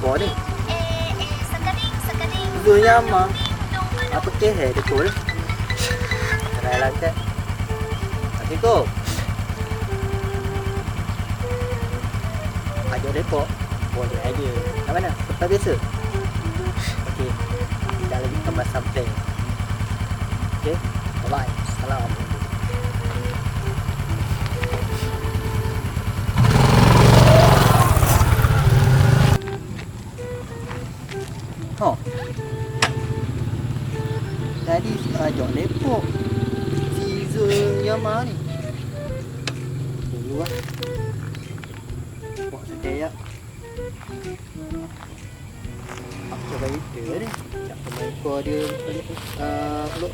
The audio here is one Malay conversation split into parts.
apa ni? Sebenarnya apa? Apa keheh betul? Cerai lah kita. Assalamualaikum. Ajak depok. Boleh aja. Kat mana? Tempat biasa? Okey. Dah lagi tambah something. Okey. Bye-bye. Assalamualaikum. Oh. Tadi ajak lepok. Season yang mana ni? Tunggu lah. Buat sedaya. Aku coba itu ni. Tak pemain kau dia peluk.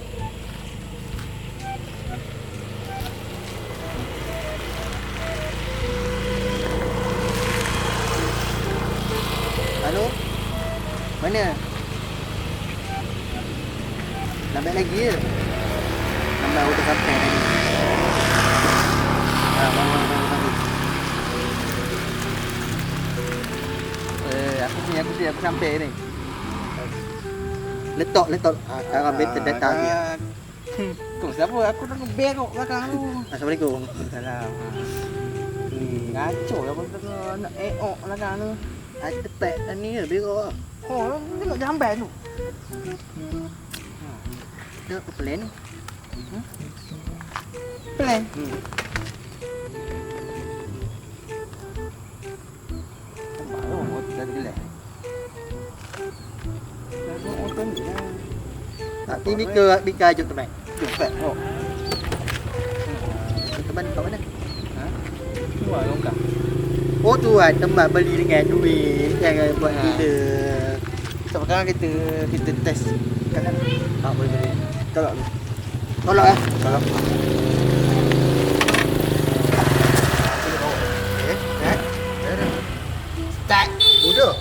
Halo? Mana? Lambat lagi ke? Lambat udah sampai tadi. Bangun. Aku sampai ni. Letak. Ambil data dia. Kau siapa? Aku dah ngebel kau belakang tu. Assalamualaikum. Salam. Ngaco lah kau nak belakang tu. Ada tepat ni ke berak. Oh, tengok jamban tu. Dia apa plan ni? Plan. Baru dah gelap. Tapi Bika ajak teman. Cepat kau. Teman kat mana? Wah, longkang. Oh tu kan teman beli dengan duit yang buat kita. Sekarang kita test kanan. Tak boleh. Tolak. Tolak eh. Tolak. Start. Udah.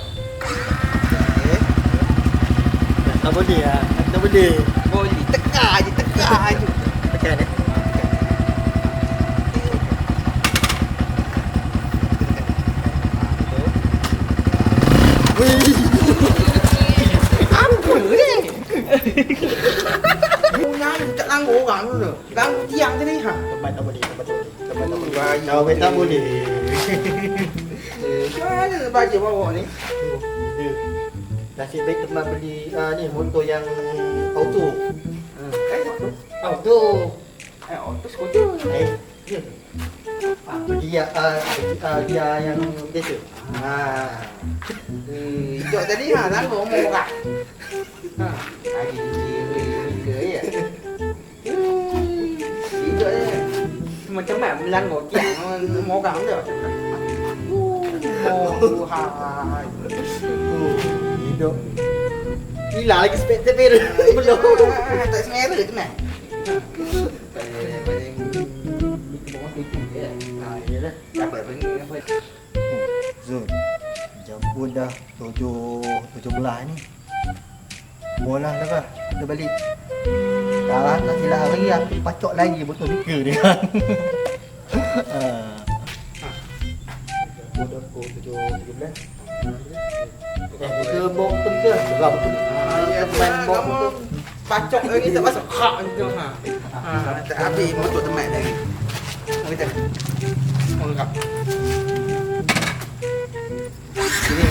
Tak boleh lah. Tak boleh. Boleh. Tekak je. Tekan eh. Apa ni? Bunga ni tak ganggu orang tu. Ganggu tiang je ni. Tempat tak boleh. Tak boleh. Macam mana baca bawa ni? Nasib baik teman beli ni motor yang auto. Auto. Auto skuter. Ya. Dia yang biasa. Hijau tadi lalu omong orang. Lagi ke ya. Hijau je. Macam mana melanggar tiang omong orang tu. Tuhan. Hidup. Hilang lagi spektakel. Belum. Tak semera tu nak. Zul, jam pun dah 7.17 ni. Bola dah kah? Kita balik. Dah tak silap hari aku pacok lagi botol bika dia. Bodoh 7.17. Kita bom betul ke? Geram betul. Ya, main bom tu. Pacok lagi tak masuk hak tu tak habis motor temat lagi. Kita. Mengap. Ini